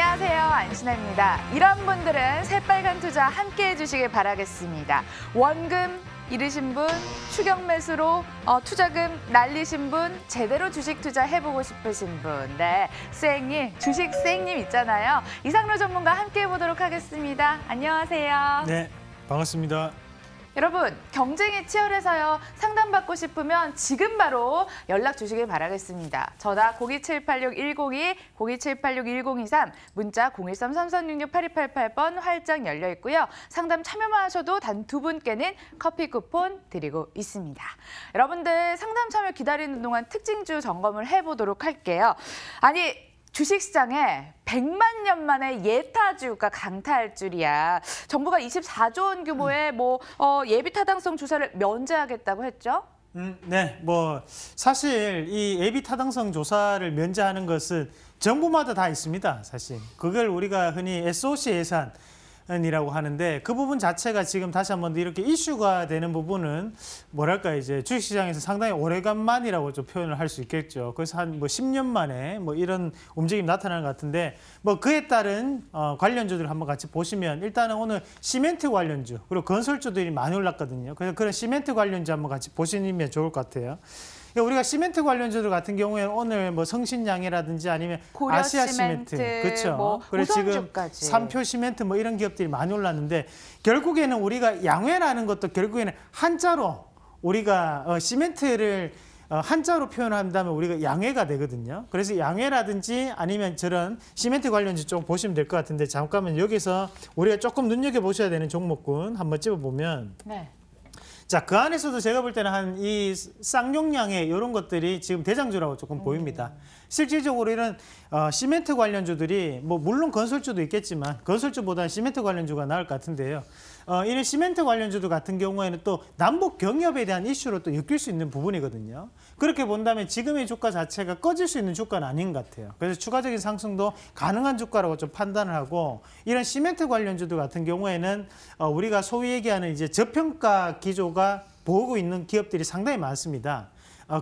안녕하세요, 안신혜입니다. 이런 분들은 새빨간 투자 함께 해주시길 바라겠습니다. 원금 잃으신 분, 추격 매수로 투자금 날리신 분, 제대로 주식 투자 해보고 싶으신 분, 네, 쌩님, 주식 쌩님 있잖아요. 이상로 전문가 함께 해보도록 하겠습니다. 안녕하세요. 네, 반갑습니다. 여러분, 경쟁이 치열해서요. 상담받고 싶으면 지금 바로 연락 주시길 바라겠습니다. 전화 02786-102, 02786-1023, 문자 013-3366-8288번 활짝 열려 있고요. 상담 참여만 하셔도 단 2분께는 커피 쿠폰 드리고 있습니다. 여러분들 상담 참여 기다리는 동안 특징주 점검을 해보도록 할게요. 아니, 주식시장에 100만 년 만에 예타주가 강타할 줄이야. 정부가 24조 원 규모의 예비 타당성 조사를 면제하겠다고 했죠? 네, 사실 이 예비 타당성 조사를 면제하는 것은 정부마다 다 있습니다, 사실. 그걸 우리가 흔히 SOC 예산이라고 하는데 그 부분 자체가 지금 다시 한번 이렇게 이슈가 되는 부분은 뭐랄까 이제 주식시장에서 상당히 오래간만이라고 좀 표현을 할 수 있겠죠. 그래서 한 10년 만에 이런 움직임이 나타나는 것 같은데 그에 따른 관련주들을 한번 같이 보시면 일단은 오늘 시멘트 관련주 그리고 건설주들이 많이 올랐거든요. 그래서 그런 시멘트 관련주 한번 같이 보시면 좋을 것 같아요. 우리가 시멘트 관련주들 같은 경우에는 오늘 성신양해라든지 아니면 아시아 시멘트, 그렇죠. 그리고 지금 삼표 시멘트 이런 기업들이 많이 올랐는데 결국에는 우리가 양회라는 것도 결국에는 한자로 우리가 시멘트를 한자로 표현한다면 우리가 양회가 되거든요. 그래서 양회라든지 아니면 저런 시멘트 관련주 좀 보시면 될 것 같은데 잠깐만 여기서 우리가 조금 눈여겨보셔야 되는 종목군 한번 찝어보면 네. 자, 그 안에서도 제가 볼 때는 한 이 쌍용량의 이런 것들이 지금 대장주라고 조금 보입니다. 실질적으로 이런 시멘트 관련주들이 물론 건설주도 있겠지만 건설주보다는 시멘트 관련주가 나을 것 같은데요. 이런 시멘트 관련주들 같은 경우에는 또 남북 경협에 대한 이슈로 또 엮일 수 있는 부분이거든요. 그렇게 본다면 지금의 주가 자체가 꺼질 수 있는 주가는 아닌 것 같아요. 그래서 추가적인 상승도 가능한 주가라고 좀 판단을 하고 이런 시멘트 관련주들 같은 경우에는 우리가 소위 얘기하는 이제 저평가 기조가 보고 있는 기업들이 상당히 많습니다.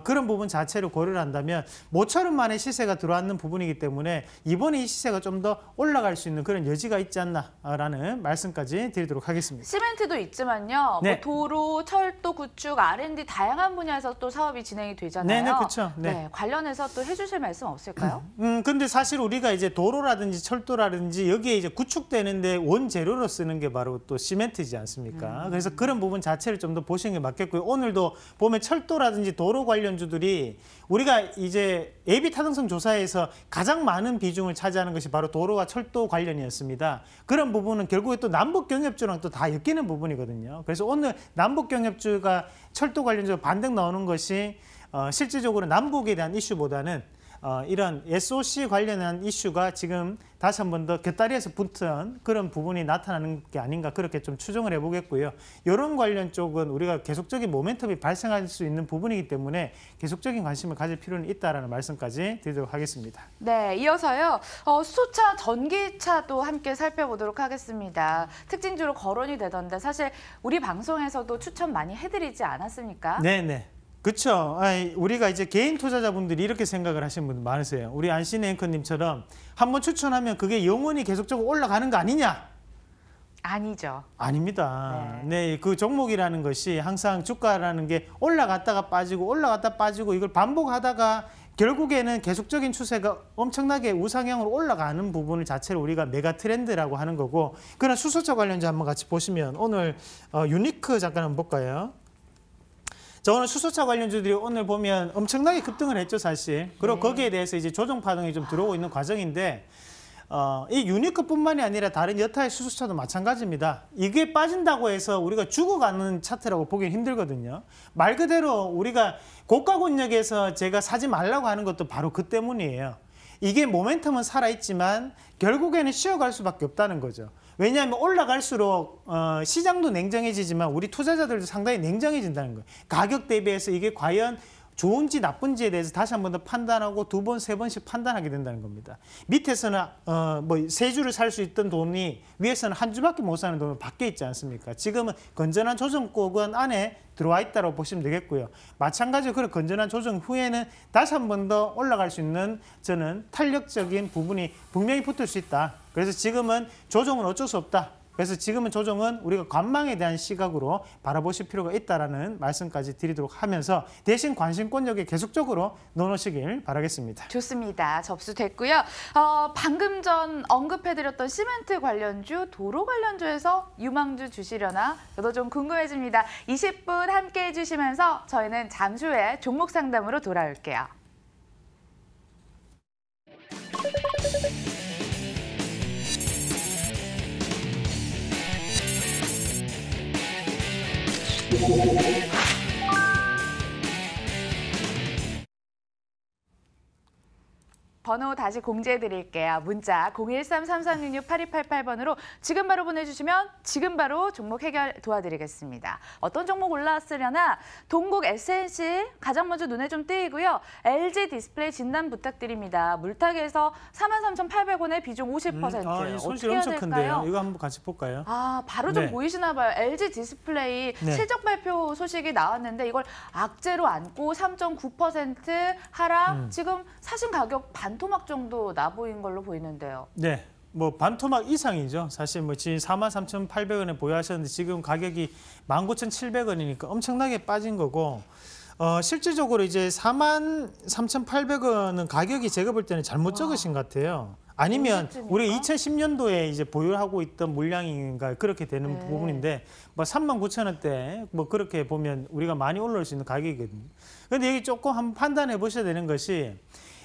그런 부분 자체를 고려를 한다면 모처럼 만에 시세가 들어왔는 부분이기 때문에 이번에 이 시세가 좀 더 올라갈 수 있는 그런 여지가 있지 않나라는 말씀까지 드리도록 하겠습니다. 시멘트도 있지만요. 네. 도로, 철도, 구축, R&D 다양한 분야에서 또 사업이 진행이 되잖아요. 네네, 그렇죠. 네, 관련해서 또 해주실 말씀 없을까요? 근데 사실 우리가 이제 도로라든지 철도라든지 여기에 이제 구축되는데 원재료로 쓰는 게 바로 또 시멘트지 않습니까? 그래서 그런 부분 자체를 좀 더 보시는 게 맞겠고요. 오늘도 보면 철도라든지 도로 관련주들이 우리가 이제 예비 타당성 조사에서 가장 많은 비중을 차지하는 것이 바로 도로와 철도 관련이었습니다. 그런 부분은 결국에 또 남북 경협주랑 또 다 엮이는 부분이거든요. 그래서 오늘 남북 경협주가 철도 관련주가 반등 나오는 것이 실질적으로 남북에 대한 이슈보다는 이런 SOC 관련한 이슈가 지금 다시 한 번 더 곁다리에서 붙은 그런 부분이 나타나는 게 아닌가 그렇게 좀 추정을 해보겠고요. 이런 관련 쪽은 우리가 계속적인 모멘텀이 발생할 수 있는 부분이기 때문에 계속적인 관심을 가질 필요는 있다라는 말씀까지 드리도록 하겠습니다. 네, 이어서요. 수소차, 전기차도 함께 살펴보도록 하겠습니다. 특징주로 거론이 되던데 사실 우리 방송에서도 추천 많이 해드리지 않았습니까? 네네. 그렇죠. 우리가 이제 개인 투자자분들이 이렇게 생각을 하시는 분들 많으세요. 우리 안신혜 앵커님처럼 한번 추천하면 그게 영원히 계속적으로 올라가는 거 아니냐? 아니죠. 아닙니다. 네, 그 종목이라는 것이 항상 주가라는 게 올라갔다가 빠지고 이걸 반복하다가 결국에는 계속적인 추세가 엄청나게 우상향으로 올라가는 부분을 자체를 우리가 메가 트렌드라고 하는 거고 그런 수소차 관련주 한번 같이 보시면 오늘 유니크 잠깐 한번 볼까요? 자, 오늘 수소차 관련주들이 오늘 보면 엄청나게 급등을 했죠, 사실. 그리고 거기에 대해서 이제 조정 파동이 좀 들어오고 있는 과정인데 이 유니크뿐만이 아니라 다른 여타의 수소차도 마찬가지입니다. 이게 빠진다고 해서 우리가 죽어가는 차트라고 보기는 힘들거든요. 말 그대로 우리가 고가 권역에서 제가 사지 말라고 하는 것도 바로 그 때문이에요. 이게 모멘텀은 살아있지만 결국에는 쉬어갈 수밖에 없다는 거죠. 왜냐하면 올라갈수록 시장도 냉정해지지만 우리 투자자들도 상당히 냉정해진다는 거예요. 가격 대비해서 이게 과연 좋은지 나쁜지에 대해서 다시 한 번 더 판단하고 두 번, 세 번씩 판단하게 된다는 겁니다. 밑에서는 뭐 세 주를 살 수 있던 돈이 위에서는 한 주밖에 못 사는 돈으로 바뀌어 있지 않습니까? 지금은 건전한 조정권 안에 들어와 있다고 보시면 되겠고요. 마찬가지로 그런 건전한 조정 후에는 다시 한 번 더 올라갈 수 있는 저는 탄력적인 부분이 분명히 붙을 수 있다. 그래서 지금은 조정은 어쩔 수 없다. 그래서 지금은 조정은 우리가 관망에 대한 시각으로 바라보실 필요가 있다라는 말씀까지 드리도록 하면서 대신 관심권역에 계속적으로 넣어놓으시길 바라겠습니다. 좋습니다. 접수됐고요. 방금 전 언급해드렸던 시멘트 관련주, 도로 관련주에서 유망주 주시려나? 저도 좀 궁금해집니다. 20분 함께해 주시면서 저희는 잠시 후에 종목 상담으로 돌아올게요. 번호 다시 공지해 드릴게요. 문자 013-3366-8288번으로 지금 바로 보내주시면 지금 바로 종목 해결 도와드리겠습니다. 어떤 종목 올라왔으려나? 동국 SNC 가장 먼저 눈에 좀 띄고요. LG 디스플레이 진단 부탁드립니다. 물타기에서 43,800원에 비중 50%. 이 손실 어떻게 해야 엄청 될까요? 큰데요. 이거 한번 같이 볼까요? 바로 좀 네. 보이시나 봐요. LG 디스플레이 네. 실적 발표 소식이 나왔는데 이걸 악재로 안고 3.9% 하락. 지금 사신 가격 반토막 정도 나 보인 걸로 보이는데요. 네. 뭐 반토막 이상이죠. 사실 뭐 지금 43,800원에 보유하셨는데 지금 가격이 19,700원이니까 엄청나게 빠진 거고 실질적으로 이제 43,800원은 가격이 제가 볼 때는 잘못 적으신 것 같아요. 아니면 언제쯤일까? 우리 2010년도에 이제 보유하고 있던 물량인가 그렇게 되는 네. 부분인데 뭐 39,000원대 뭐 그렇게 보면 우리가 많이 올라올 수 있는 가격이거든요. 근데 여기 조금 한번 판단해 보셔야 되는 것이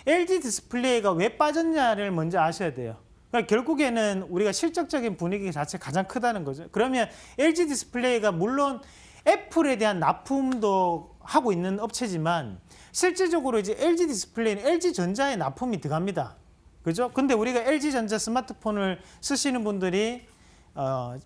LG 디스플레이가 왜 빠졌냐를 먼저 아셔야 돼요. 그러니까 결국에는 우리가 실적적인 분위기 자체 가장 크다는 거죠. 그러면 LG 디스플레이가 물론 애플에 대한 납품도 하고 있는 업체지만 실질적으로 이제 LG 디스플레이는 LG전자에 납품이 들어갑니다. 그죠? 근데 우리가 LG전자 스마트폰을 쓰시는 분들이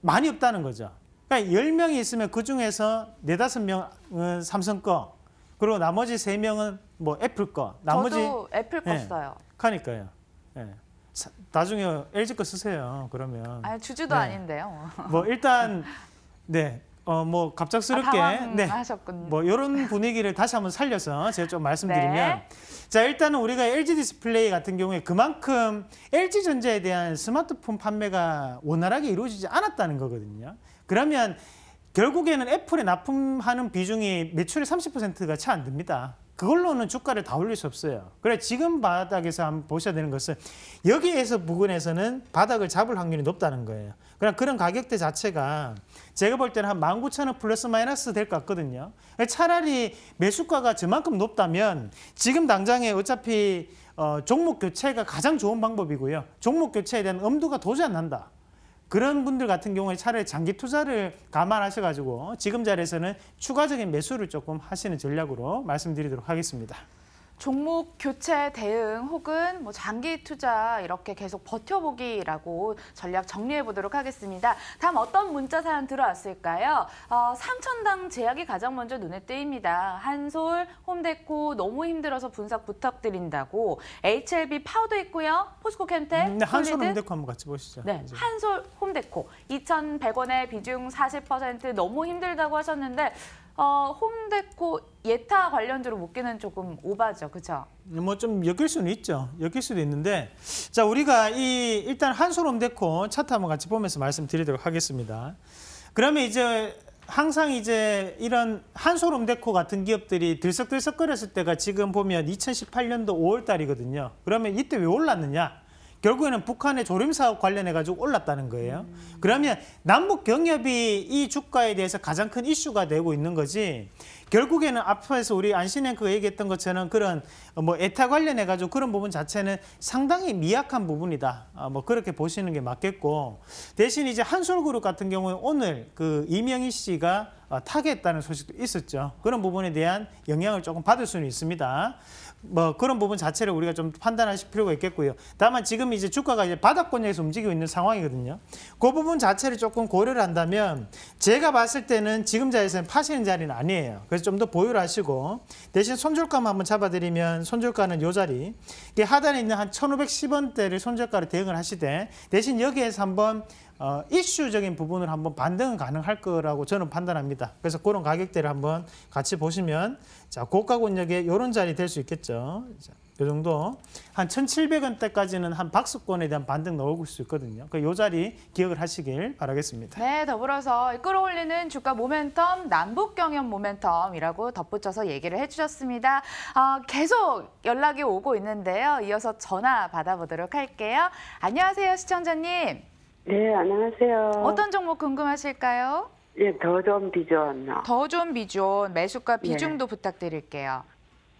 많이 없다는 거죠. 그러니까 10명이 있으면 그중에서 4, 5명은 삼성 거, 그리고 나머지 3명은 뭐 애플 거, 나머지 저도 애플 거 써요. 그러니까요. 예. 나중에 LG 거 쓰세요. 그러면 아니, 주주도 네. 아닌데요. 뭐 일단 네. 뭐 갑작스럽게 당황하셨군요. 뭐 이런 분위기를 다시 한번 살려서 제가 좀 말씀드리면 네. 자, 일단은 우리가 LG 디스플레이 같은 경우에 그만큼 LG전자에 대한 스마트폰 판매가 원활하게 이루어지지 않았다는 거거든요. 그러면 결국에는 애플에 납품하는 비중이 매출의 30%가 채 안 됩니다. 그걸로는 주가를 다 올릴 수 없어요. 그래 지금 바닥에서 한번 보셔야 되는 것은 여기에서 부근에서는 바닥을 잡을 확률이 높다는 거예요. 그런 가격대 자체가 제가 볼 때는 한 19,000원 플러스 마이너스 될 것 같거든요. 차라리 매수가가 저만큼 높다면 지금 당장에 어차피 종목 교체가 가장 좋은 방법이고요. 종목 교체에 대한 엄두가 도저히 안 난다. 그런 분들 같은 경우에 차라리 장기 투자를 감안하셔가지고 지금 자리에서는 추가적인 매수를 조금 하시는 전략으로 말씀드리도록 하겠습니다. 종목 교체 대응 혹은 뭐 장기 투자 이렇게 계속 버텨보기라고 전략 정리해 보도록 하겠습니다. 다음 어떤 문자 사연 들어왔을까요? 삼천당 제약이 가장 먼저 눈에 띄입니다. 한솔, 홈데코 너무 힘들어서 분석 부탁드린다고. HLB 파우더 있고요. 포스코 캠텍, 네, 한솔 솔리드. 홈데코 한번 같이 보시죠. 네, 이제. 한솔 홈데코 2,100원에 비중 40% 너무 힘들다고 하셨는데 홈데코 예타 관련주로 묶기는 조금 오바죠, 그렇죠? 뭐 좀 엮일 수는 있죠. 엮일 수도 있는데 자 우리가 일단 한솔 홈데코 차트 한번 같이 보면서 말씀드리도록 하겠습니다. 그러면 이제 항상 이제 이런 한솔 홈데코 같은 기업들이 들썩들썩거렸을 때가 지금 보면 2018년도 5월 달이거든요. 그러면 이때 왜 올랐느냐? 결국에는 북한의 조림 사업 관련해 가지고 올랐다는 거예요. 그러면 남북 경협이 이 주가에 대해서 가장 큰 이슈가 되고 있는 거지. 결국에는 앞에서 우리 안신앵커가 얘기했던 것처럼 그런 뭐 에타 관련해 가지고 그런 부분 자체는 상당히 미약한 부분이다. 뭐 그렇게 보시는 게 맞겠고 대신 이제 한솔그룹 같은 경우에 오늘 그 이명희 씨가 타계했다는 소식도 있었죠. 그런 부분에 대한 영향을 조금 받을 수는 있습니다. 뭐 그런 부분 자체를 우리가 좀 판단하실 필요가 있겠고요. 다만 지금 이제 주가가 이제 바닥권역에서 움직이고 있는 상황이거든요. 그 부분 자체를 조금 고려를 한다면 제가 봤을 때는 지금 자리에서는 파시는 자리는 아니에요. 그래서 좀 더 보유를 하시고 대신 손절가만 한번 잡아드리면 손절가는 요 자리 이게 하단에 있는 한 1,510원대를 손절가로 대응을 하시되 대신 여기에서 한번 이슈적인 부분을 한번 반등은 가능할 거라고 저는 판단합니다. 그래서 그런 가격대를 한번 같이 보시면 자 고가 권역에 이런 자리 될 수 있겠죠. 자, 이 정도 한 1,700원대까지는 한 박스권에 대한 반등 나올 수 있거든요. 이 자리 기억을 하시길 바라겠습니다. 네, 더불어서 끌어올리는 주가 모멘텀, 남북 경협 모멘텀이라고 덧붙여서 얘기를 해주셨습니다. 계속 연락이 오고 있는데요. 이어서 전화 받아보도록 할게요. 안녕하세요, 시청자님. 네, 안녕하세요. 어떤 종목 궁금하실까요? 예, 더 좀 비전. 더 좋은 비존, 매수가 비중도 부탁드릴게요.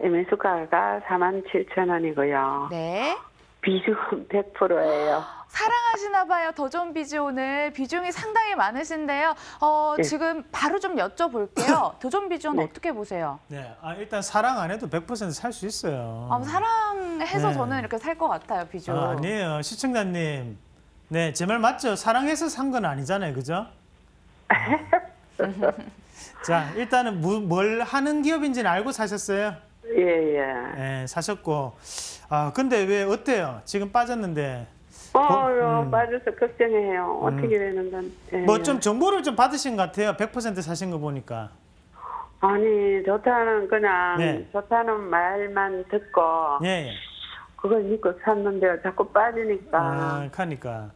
예, 매수가가 47,000원이고요. 네. 비중 100%예요. 사랑하시나 봐요. 더 좋은 비존을. 비중이 상당히 많으신데요. 네. 지금 바로 좀 여쭤볼게요. 더 좋은 비존 네. 어떻게 보세요? 네, 일단 사랑 안 해도 100% 살 수 있어요. 사랑해서 네. 저는 이렇게 살 것 같아요, 비존. 아니에요, 시청자님. 네, 제 말 맞죠? 사랑해서 산 건 아니잖아요, 그죠? 자, 일단은 뭘 하는 기업인지는 알고 사셨어요? 예, 예. 네, 사셨고. 근데 왜 어때요? 지금 빠졌는데. 빠져서 걱정해요. 어떻게 되는 건. 예, 뭐 좀 정보를 좀 받으신 것 같아요. 100% 사신 거 보니까. 아니, 좋다는 그냥, 네. 좋다는 말만 듣고, 예, 예. 그걸 믿고 샀는데 자꾸 빠지니까. 그러니까.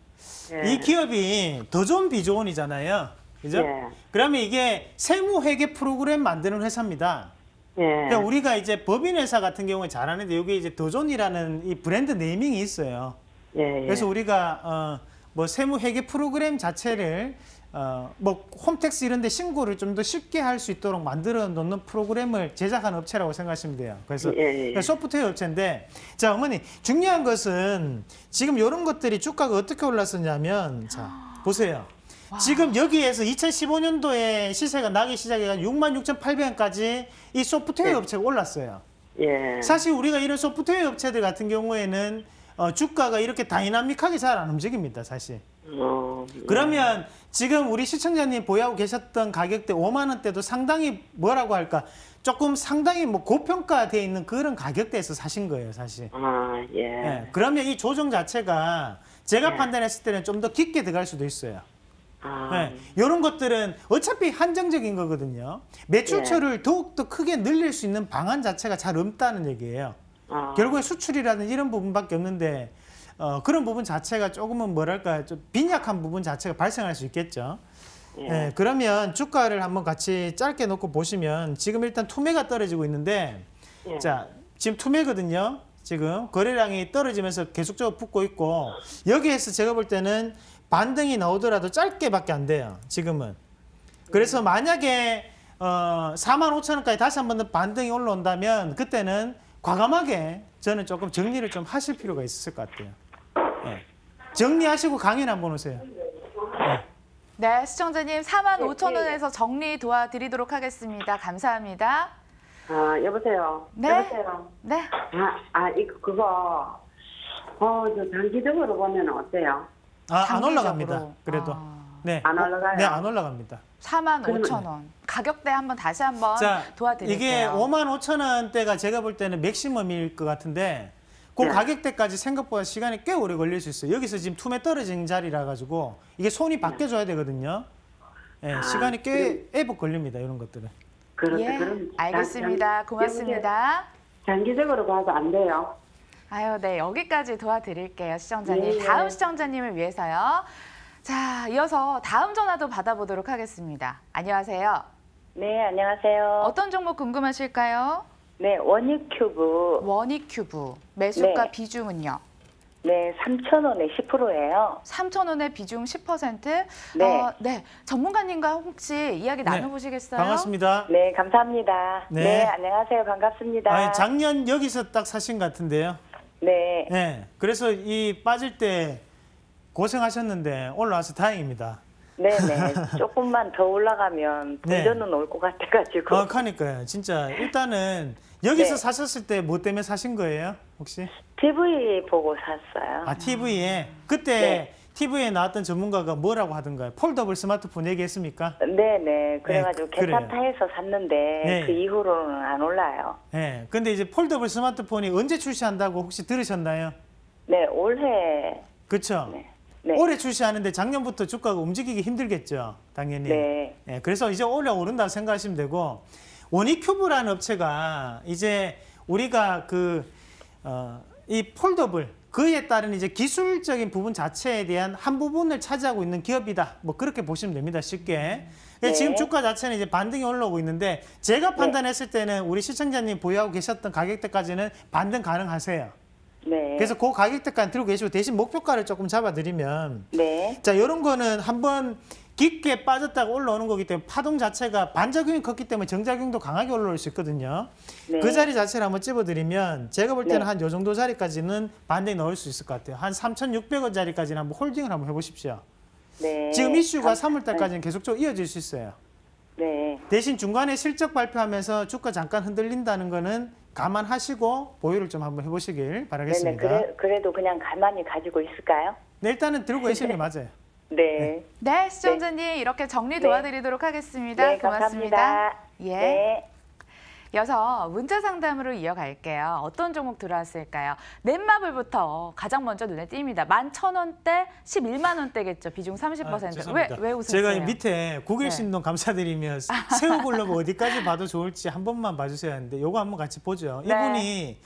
예. 이 기업이 더 좋은 비조원이잖아요. 그죠? 예. 그러면 이게 세무회계 프로그램 만드는 회사입니다. 예. 그러니까 우리가 이제 법인회사 같은 경우에 잘하는데 여기 이제 더존이라는 이 브랜드 네이밍이 있어요. 예, 예. 그래서 우리가 뭐 세무회계 프로그램 자체를 뭐 홈택스 이런 데 신고를 좀 더 쉽게 할 수 있도록 만들어 놓는 프로그램을 제작한 업체라고 생각하시면 돼요. 그래서 예, 예. 그러니까 소프트웨어 업체인데 자, 어머니 중요한 것은 지금 이런 것들이 주가가 어떻게 올랐었냐면 자, 보세요. 지금 여기에서 2015년도에 시세가 나기 시작해가 66,800원까지 이 소프트웨어 예. 업체가 올랐어요. 예. 사실 우리가 이런 소프트웨어 업체들 같은 경우에는 주가가 이렇게 다이나믹하게 잘 안 움직입니다, 사실. 그러면 지금 우리 시청자님 보유하고 계셨던 가격대 5만 원대도 상당히 뭐라고 할까? 조금 상당히 뭐 고평가되어 있는 그런 가격대에서 사신 거예요, 사실. 예. 예, 그러면 이 조정 자체가 제가 예. 판단했을 때는 좀 더 깊게 들어갈 수도 있어요. 아, 이런 것들은 어차피 한정적인 거거든요. 매출처를 더욱더 크게 늘릴 수 있는 방안 자체가 잘 없다는 얘기예요. 결국에 수출이라는 이런 부분밖에 없는데 그런 부분 자체가 조금은 뭐랄까 좀 빈약한 부분 자체가 발생할 수 있겠죠. 예. 그러면 주가를 한번 같이 짧게 놓고 보시면 지금 일단 투매가 떨어지고 있는데 예. 자, 지금 투매거든요. 지금 거래량이 떨어지면서 계속적으로 붙고 있고 여기에서 제가 볼 때는 반등이 나오더라도 짧게밖에 안 돼요. 지금은. 그래서 만약에 45,000원까지 다시 한 번 더 반등이 올라온다면 그때는 과감하게 저는 조금 정리를 좀 하실 필요가 있을 것 같아요. 예. 정리하시고 강연 한번 오세요. 네, 시청자님 45,000원에서 정리 도와드리도록 하겠습니다. 감사합니다. 여보세요. 네. 여보세요. 네. 그거, 저 단기적으로 보면 어때요? 안 장기적으로. 올라갑니다. 그래도. 네. 안 올라가요? 네, 안 올라갑니다. 45,000원. 가격대 한번 다시 한번 자, 도와드릴게요. 이게 55,000원대가 제가 볼 때는 맥시멈일 것 같은데 그 네. 가격대까지 생각보다 시간이 꽤 오래 걸릴 수 있어요. 여기서 지금 투매 떨어진 자리라 가지고 이게 손이 바뀌어줘야 되거든요. 예, 시간이 꽤 애복 걸립니다. 이런 것들은. 예, 그럼 알겠습니다. 고맙습니다. 장기적으로 봐도 안 돼요. 아유, 네, 여기까지 도와드릴게요, 시청자님. 네. 다음 시청자님을 위해서요. 자, 이어서 다음 전화도 받아보도록 하겠습니다. 안녕하세요. 네, 안녕하세요. 어떤 종목 궁금하실까요? 네, 원익큐브. 원익큐브. 매수가 네. 비중은요? 네, 3,000원에 10%예요. 3,000원에 비중 10%. 네. 네. 전문가님과 혹시 이야기 네. 나눠보시겠어요? 반갑습니다. 네, 감사합니다. 네. 네, 안녕하세요. 반갑습니다. 아니, 작년 여기서 딱 사신 것 같은데요. 네. 네. 그래서 이 빠질 때 고생하셨는데 올라와서 다행입니다. 네네. 조금만 더 올라가면 네. 본전은 올 것 같아가지고. 그러니까요. 진짜 일단은 여기서 네. 사셨을 때 뭐 때문에 사신 거예요? 혹시? TV 보고 샀어요. 아, TV에. 그때 네. TV에 나왔던 전문가가 뭐라고 하던가요? 폴더블 스마트폰 얘기했습니까? 네네. 그래가지고 네, 그래요. 괜찮다 해서 샀는데 네. 그 이후로는 안 올라요. 네. 근데 이제 폴더블 스마트폰이 언제 출시한다고 혹시 들으셨나요? 네, 올해. 그렇죠? 네. 네. 올해 출시하는데 작년부터 주가가 움직이기 힘들겠죠, 당연히. 네. 예, 그래서 이제 올해 오른다고 생각하시면 되고, 원익큐브라는 업체가 이제 우리가 이 폴더블 그에 따른 이제 기술적인 부분 자체에 대한 한 부분을 차지하고 있는 기업이다. 뭐 그렇게 보시면 됩니다, 쉽게. 네. 지금 주가 자체는 이제 반등이 올라오고 있는데 제가 판단했을 때는 우리 시청자님 보유하고 계셨던 가격대까지는 반등 가능하세요. 네. 그래서 그 가격대까지 들고 계시고 대신 목표가를 조금 잡아드리면 네. 자, 이런 거는 한번 깊게 빠졌다가 올라오는 거기 때문에 파동 자체가 반작용이 컸기 때문에 정작용도 강하게 올라올 수 있거든요. 네. 그 자리 자체를 한번 찝어드리면 제가 볼 때는 네. 한 요 정도 자리까지는 반등이 넣을 수 있을 것 같아요. 한 3,600원 자리까지는 한번 홀딩을 한번 해보십시오. 네. 지금 이슈가 3월 달까지는 계속적으로 이어질 수 있어요. 네. 대신 중간에 실적 발표하면서 주가 잠깐 흔들린다는 거는 감안하시고 보유를 좀 한번 해보시길 네네. 바라겠습니다. 그래도 그냥 가만히 가지고 있을까요? 네, 일단은 들고 계시는 게 맞아요. 네. 네, 시청자님 이렇게 정리 네. 도와드리도록 하겠습니다. 네, 고맙습니다. 감사합니다. 예. 네. 이어서 문자 상담으로 이어갈게요. 어떤 종목 들어왔을까요? 넷마블부터 가장 먼저 눈에 띕니다. 11,000원대, 11만 원대겠죠. 비중 30%. 죄송합니다. 왜 웃으세요? 제가 이 밑에 국일 네. 신동 감사드리며 새우글로브 어디까지 봐도 좋을지 한 번만 봐주셔야 하는데 요거 한번 같이 보죠. 네. 이분이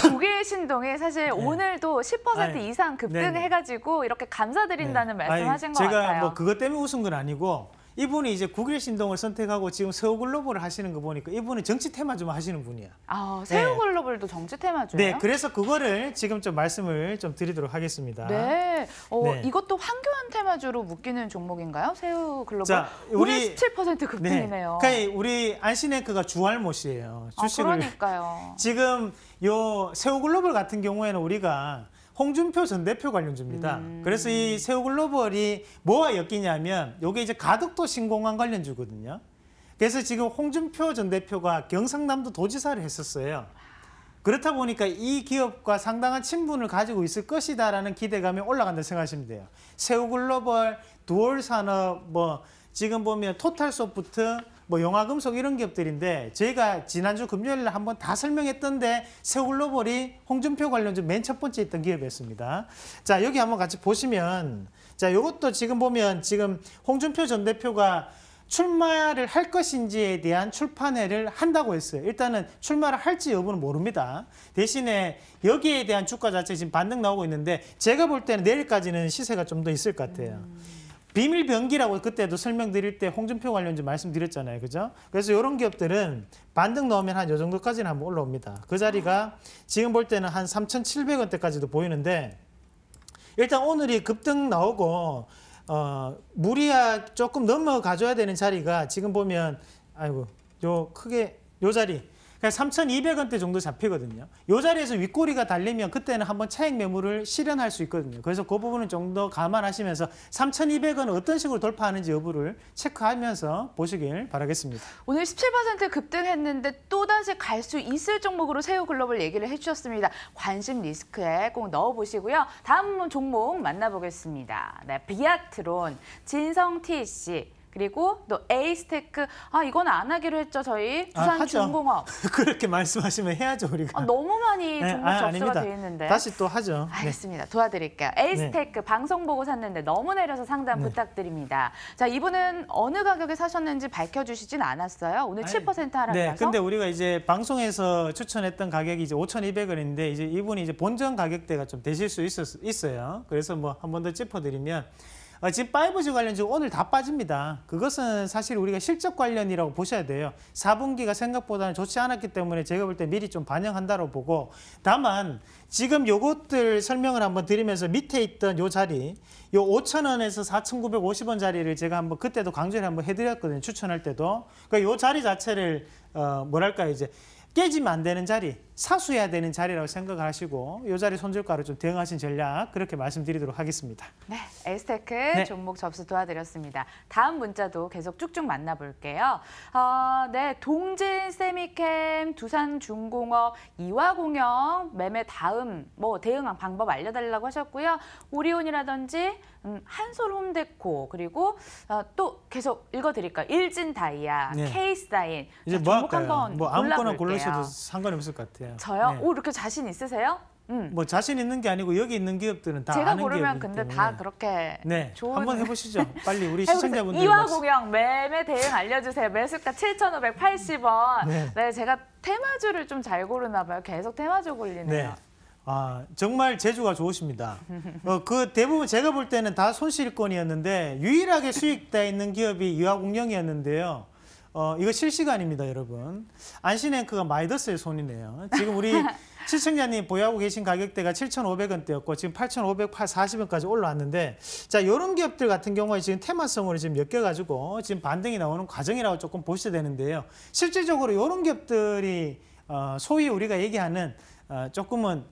국일 신동이 사실 오늘도 10% 아니, 이상 급등해가지고 이렇게 감사드린다는 말씀하신 것 제가 같아요. 뭐 그것 때문에 웃은 건 아니고 이분이 이제 국일 신동을 선택하고 지금 새우글로브를 하시는 거 보니까 이분은 정치 테마 좀 하시는 분이야. 아, 새우 글로벌도 정치 테마주예요? 네, 그래서 그거를 지금 좀 말씀을 좀 드리도록 하겠습니다. 네. 네. 이것도 황교안 테마주로 묶이는 종목인가요? 새우 글로벌. 자, 오늘 우리- 17% 급등이네요. 그러니까 우리 안시네크가 주알못이에요. 주식을 그러니까요. 지금 요 새우글로벌 같은 경우에는 우리가 홍준표 전 대표 관련주입니다. 그래서 이 새우글로벌이 뭐와 엮이냐면 요게 이제 가덕도 신공항 관련주거든요. 그래서 지금 홍준표 전 대표가 경상남도 도지사를 했었어요. 그렇다 보니까 이 기업과 상당한 친분을 가지고 있을 것이다라는 기대감이 올라간다 생각하시면 돼요. 새우글로벌, 두올산업, 뭐 지금 보면 토탈소프트, 뭐 용화금속 이런 기업들인데 저희가 지난주 금요일에 한번 다 설명했던데 새우글로벌이 홍준표 관련주 맨 첫 번째 있던 기업이었습니다. 자, 여기 한번 같이 보시면 자, 이것도 지금 보면 지금 홍준표 전 대표가 출마를 할 것인지에 대한 출판회를 한다고 했어요. 일단은 출마를 할지 여부는 모릅니다. 대신에 여기에 대한 주가 자체 지금 반등 나오고 있는데 제가 볼 때는 내일까지는 시세가 좀 더 있을 것 같아요. 비밀 병기라고 그때도 설명드릴 때 홍준표 관련주 말씀드렸잖아요. 그죠? 그래서 이런 기업들은 반등 넣으면 한 요 정도까지는 한번 올라옵니다. 그 자리가 지금 볼 때는 한 3,700원대까지도 보이는데 일단 오늘이 급등 나오고 무리야 조금 넘어가줘야 되는 자리가 지금 보면 아이고 요 크게 요 자리 3,200원대 정도 잡히거든요. 이 자리에서 윗꼬리가 달리면 그때는 한번 차익 매물을 실현할 수 있거든요. 그래서 그 부분은 좀 더 감안하시면서 3,200원 어떤 식으로 돌파하는지 여부를 체크하면서 보시길 바라겠습니다. 오늘 17% 급등했는데 또다시 갈 수 있을 종목으로 새우 글로벌 얘기를 해주셨습니다. 관심 리스크에 꼭 넣어보시고요. 다음 종목 만나보겠습니다. 네, 비아트론, 진성TC, 그리고 또 에이스테크. 이건 안 하기로 했죠, 저희. 하죠. 부산중공업. 그렇게 말씀하시면 해야죠, 우리가. 너무 많이 네, 종목 접수가 아닙니다. 돼 있는데. 다시 또 하죠. 네. 알겠습니다. 도와드릴게요. 에이스테크 방송 보고 샀는데 너무 내려서 상담 부탁드립니다. 자, 이분은 어느 가격에 사셨는지 밝혀주시진 않았어요. 오늘 7% 하락이라서. 네, 근데 우리가 이제 방송에서 추천했던 가격이 이제 5,200원인데 이제 이분이 이제 본전 가격대가 좀 되실 수 있어요. 그래서 뭐 한 번 더 짚어드리면 지금 5G 관련주 오늘 다 빠집니다. 그것은 사실 우리가 실적 관련이라고 보셔야 돼요. 4분기가 생각보다는 좋지 않았기 때문에 제가 볼 때 미리 좀 반영한다고 보고 다만 지금 요것들 설명을 한번 드리면서 밑에 있던 요 자리 요 5,000원에서 4,950원 자리를 제가 한번 그때도 강조를 한번 해드렸거든요. 추천할 때도. 그러니까 요 자리 자체를 뭐랄까 이제 깨지면 안 되는 자리, 사수해야 되는 자리라고 생각하시고 이 자리 손절가로 좀 대응하신 전략 그렇게 말씀드리도록 하겠습니다. 네, 에스테크 종목 접수 도와드렸습니다. 다음 문자도 계속 쭉쭉 만나볼게요. 네, 동진 세미캠, 두산중공업, 이화공영 매매 다음 뭐 대응 방법 알려달라고 하셨고요. 오리온이라든지 한솔홈데코 그리고 또 계속 읽어드릴까요? 일진다이아, 네. 케이스다인. 이제 자, 뭐 종목 할까요? 한번 뭐 아무거나 골라볼게요. 고르셔도 상관이 없을 것 같아요. 저요? 네. 오, 이렇게 자신 있으세요? 뭐 자신 있는 게 아니고 여기 있는 기업들은 다 제가 아는 고르면 기업이기 근데 때문에. 다 그렇게 네, 좋은 한번 해보시죠. 빨리 우리 해보세요. 시청자분들 이화공영 매매 대응 알려주세요. 매수가 7,580원. 네. 네, 제가 테마주를 좀 잘 고르나 봐요. 계속 테마주 골리네요. 네. 정말 재주가 좋으십니다. 그 대부분 제가 볼 때는 다 손실권이었는데 유일하게 수익돼 있는 기업이 이화공영이었는데요. 이거 실시간입니다, 여러분. 안신앵커가 마이더스의 손이네요. 지금 우리 시청자님 보유하고 계신 가격대가 7,500원대였고 지금 8,540원까지 올라왔는데 자, 이런 기업들 같은 경우에 지금 테마성으로 지금 엮여가지고 지금 반등이 나오는 과정이라고 조금 보셔야 되는데요. 실질적으로 이런 기업들이 소위 우리가 얘기하는 조금은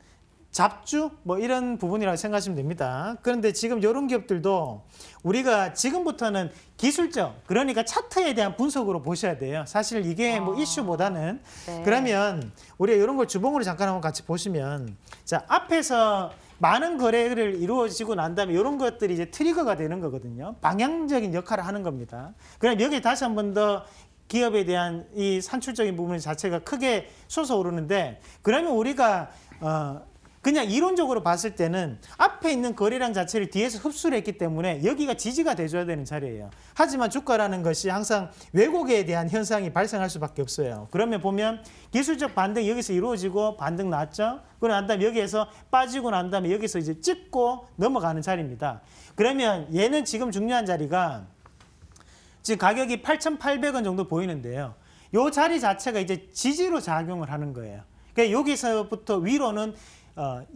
잡주 뭐 이런 부분이라고 생각하시면 됩니다. 그런데 지금 이런 기업들도 우리가 지금부터는 기술적 그러니까 차트에 대한 분석으로 보셔야 돼요. 사실 이게 뭐 이슈보다는 네. 그러면 우리가 이런 걸 주봉으로 잠깐 한번 같이 보시면 자, 앞에서 많은 거래를 이루어지고 난 다음에 이런 것들이 이제 트리거가 되는 거거든요. 방향적인 역할을 하는 겁니다. 그럼 여기에 다시 한 번 더 기업에 대한 이 산출적인 부분 자체가 크게 솟아오르는데 그러면 우리가 그냥 이론적으로 봤을 때는 앞에 있는 거래량 자체를 뒤에서 흡수를 했기 때문에 여기가 지지가 돼줘야 되는 자리예요. 하지만 주가라는 것이 항상 왜곡에 대한 현상이 발생할 수밖에 없어요. 그러면 보면 기술적 반등이 여기서 이루어지고 반등 났죠? 그러고 난 다음에 여기에서 빠지고 난 다음에 여기서 이제 찍고 넘어가는 자리입니다. 그러면 얘는 지금 중요한 자리가 지금 가격이 8,800원 정도 보이는데요. 이 자리 자체가 이제 지지로 작용을 하는 거예요. 그러니까 여기서부터 위로는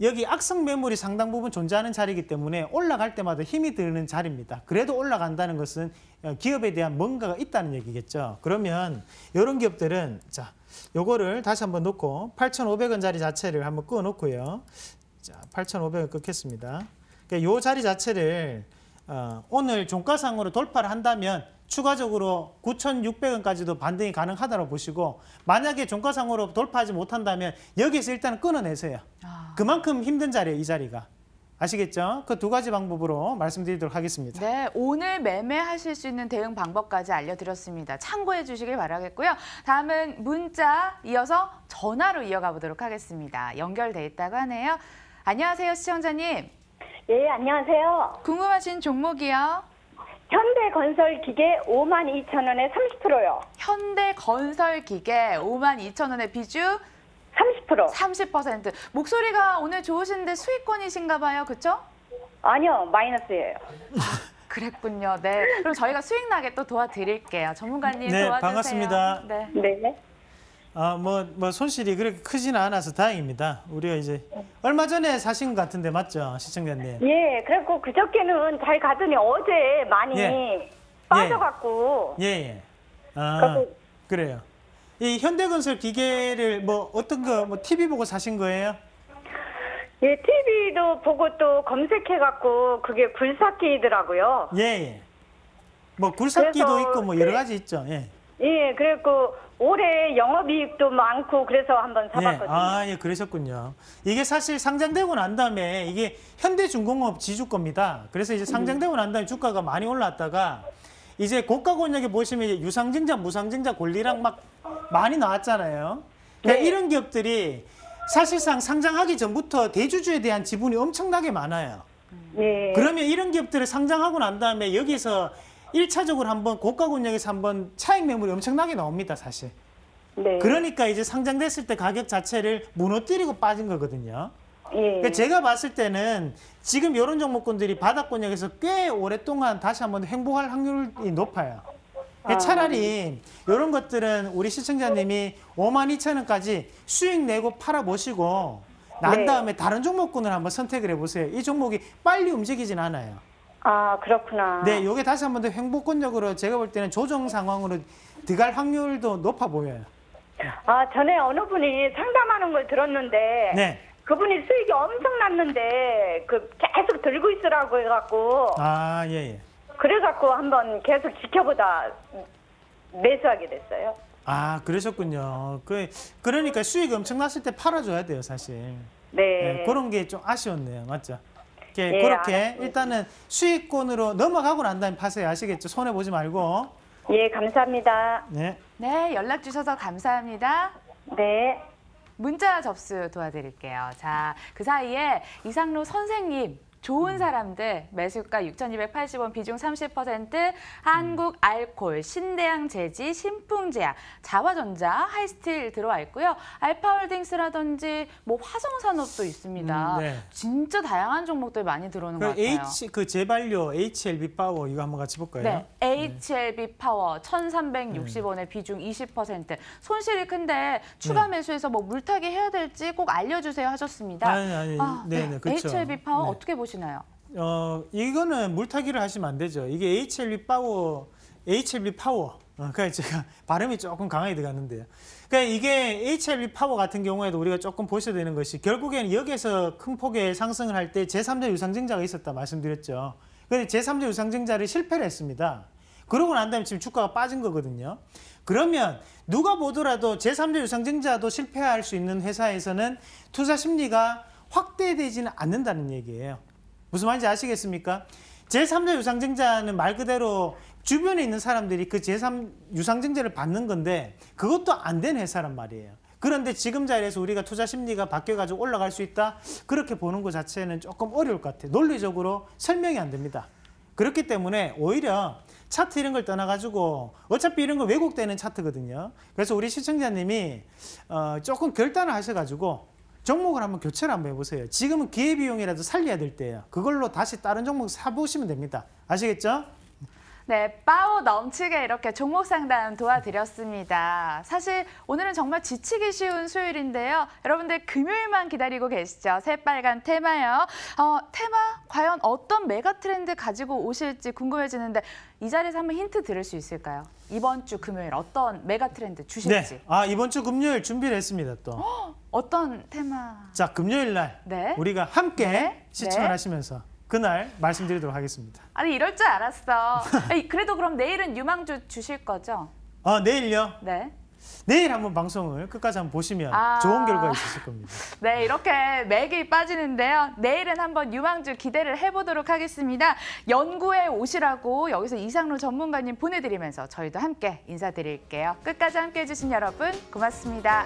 여기 악성 매물이 상당 부분 존재하는 자리이기 때문에 올라갈 때마다 힘이 드는 자리입니다. 그래도 올라간다는 것은 기업에 대한 뭔가가 있다는 얘기겠죠. 그러면 이런 기업들은 자, 요거를 다시 한번 놓고 8,500원짜리 자체를 한번 끊어 놓고요. 자, 8,500원 끊겠습니다. 그러니까 요 자리 자체를 오늘 종가상으로 돌파를 한다면 추가적으로 9,600원까지도 반등이 가능하다고 보시고 만약에 종가상으로 돌파하지 못한다면 여기서 일단 끊어내세요. 그만큼 힘든 자리예요, 이 자리가. 아시겠죠? 그 두 가지 방법으로 말씀드리도록 하겠습니다. 네, 오늘 매매하실 수 있는 대응 방법까지 알려드렸습니다. 참고해 주시길 바라겠고요. 다음은 문자 이어서 전화로 이어가 보도록 하겠습니다. 연결돼 있다고 하네요. 안녕하세요, 시청자님. 예, 안녕하세요. 궁금하신 종목이요? 현대건설기계 52,000원에 30%요. 현대건설기계 52,000원의 비주 30%. 30%. 목소리가 오늘 좋으신데 수익권이신가 봐요. 그렇죠? 아니요, 마이너스예요. 그랬군요. 네. 그럼 저희가 수익 나게 또 도와드릴게요. 전문가님 네, 도와주세요. 반갑습니다. 네. 네. 뭐 손실이 그렇게 크지는 않아서 다행입니다. 우리가 이제 얼마 전에 사신 것 같은데 맞죠, 시청자님? 예, 그래갖고 그저께는 잘 가더니 어제 많이 예. 빠져갖고. 예. 그래서- 그래요. 이 현대건설 기계를 뭐 어떤 거 뭐 TV 보고 사신 거예요? 예, TV도 보고 또 검색해갖고 그게 굴삭기더라고요. 예. 뭐 굴삭기도 그래서- 있고 뭐 여러 가지 있죠. 예. 예, 그래갖고 올해 영업이익도 많고 그래서 한번 사봤거든요. 예, 그러셨군요. 이게 사실 상장되고 난 다음에 이게 현대중공업 지주 겁니다. 그래서 이제 상장되고 난 다음에 주가가 많이 올랐다가 이제 고가 권역에 보시면 이제 유상증자, 무상증자 권리랑 막 많이 나왔잖아요. 그러니까 네. 이런 기업들이 사실상 상장하기 전부터 대주주에 대한 지분이 엄청나게 많아요. 예. 그러면 이런 기업들을 상장하고 난 다음에 여기서 1차적으로 한번 고가 권역에서 한번 차익 매물이 엄청나게 나옵니다, 사실. 네. 그러니까 이제 상장됐을 때 가격 자체를 무너뜨리고 빠진 거거든요. 예. 그러니까 제가 봤을 때는 지금 이런 종목군들이 바닥 권역에서 꽤 오랫동안 다시 한번 행복할 확률이 높아요. 그러니까 차라리 이런 것들은 우리 시청자님이 52,000원까지 수익 내고 팔아보시고 난 네. 다음에 다른 종목군을 한번 선택을 해보세요. 이 종목이 빨리 움직이진 않아요. 아, 그렇구나. 네, 요게 다시 한번 더 행복권역으로 제가 볼 때는 조정 상황으로 들어갈 확률도 높아 보여요. 아, 전에 어느 분이 상담하는 걸 들었는데 네. 그분이 수익이 엄청 났는데 그 계속 들고 있으라고 해갖고 아, 예, 예. 그래갖고 한번 계속 지켜보다 매수하게 됐어요. 아, 그러셨군요. 그러니까 수익 엄청 났을 때 팔아줘야 돼요, 사실. 네. 네, 그런 게 좀 아쉬웠네요. 맞죠? 예, 그렇게 알았습니다. 일단은 수익권으로 넘어가고 난 다음에 파세요. 아시겠죠? 손해보지 말고. 예, 감사합니다. 네. 네, 연락 주셔서 감사합니다. 네. 문자 접수 도와드릴게요. 자, 그 사이에 이상로 선생님, 좋은 사람들 매수가 6,280원 비중 30%, 한국 알콜, 신대양 제지, 신풍제약, 자화전자, 하이스틸 들어와 있고요. 알파홀딩스라든지 뭐 화성산업도 있습니다. 네. 진짜 다양한 종목들 많이 들어오는 것 같아요. 그 재발료 HLB 파워 이거 한번 같이 볼까요? 네, HLB 파워 1,360원에 비중 20%. 손실이 큰데 추가 매수해서 뭐 물타기 해야 될지 꼭 알려주세요 하셨습니다. 아니, 네, 그렇죠. HLB 파워 네. 어떻게 보시나요? 이거는 물타기를 하시면 안 되죠. 이게 HLB 파워. 그러니까 제가 발음이 조금 강하게 들어갔는데요. 그러니까 이게 HLB 파워 같은 경우에도 우리가 조금 보셔야 되는 것이 결국에는 여기에서 큰 폭의 상승을 할 때 제3자 유상증자가 있었다 말씀드렸죠. 그런데 제3자 유상증자를 실패를 했습니다. 그러고 난 다음에 지금 주가가 빠진 거거든요. 그러면 누가 보더라도 제3자 유상증자도 실패할 수 있는 회사에서는 투자 심리가 확대되지는 않는다는 얘기예요. 무슨 말인지 아시겠습니까? 제3자 유상증자는 말 그대로 주변에 있는 사람들이 그 제3 유상증자를 받는 건데 그것도 안 된 회사란 말이에요. 그런데 지금 자리에서 우리가 투자 심리가 바뀌어가지고 올라갈 수 있다? 그렇게 보는 것 자체는 조금 어려울 것 같아요. 논리적으로 설명이 안 됩니다. 그렇기 때문에 오히려 차트 이런 걸 떠나가지고 어차피 이런 거 왜곡되는 차트거든요. 그래서 우리 시청자님이 조금 결단을 하셔가지고 종목을 한번 교체를 한번 해보세요. 지금은 기회비용이라도 살려야 될 때예요. 그걸로 다시 다른 종목 사보시면 됩니다. 아시겠죠? 네, 파워 넘치게 이렇게 종목 상담 도와드렸습니다. 사실 오늘은 정말 지치기 쉬운 수요일인데요. 여러분들 금요일만 기다리고 계시죠? 새빨간 테마요. 테마 과연 어떤 메가 트렌드 가지고 오실지 궁금해지는데 이 자리에서 한번 힌트 들을 수 있을까요? 이번 주 금요일 어떤 메가 트렌드 주실지. 네. 이번 주 금요일 준비를 했습니다. 또. 어떤 테마? 자, 금요일 날 네. 우리가 함께 네. 시청을 네. 하시면서 그날 말씀드리도록 하겠습니다. 아니 이럴 줄 알았어. 에이, 그래도 그럼 내일은 유망주 주실 거죠? 내일요? 네. 내일 한번 방송을 끝까지 한번 보시면 좋은 결과 있으실 겁니다. 네, 이렇게 맥이 빠지는데요. 내일은 한번 유망주 기대를 해보도록 하겠습니다. 연구에 오시라고 여기서 이상로 전문가님 보내드리면서 저희도 함께 인사드릴게요. 끝까지 함께해 주신 여러분 고맙습니다.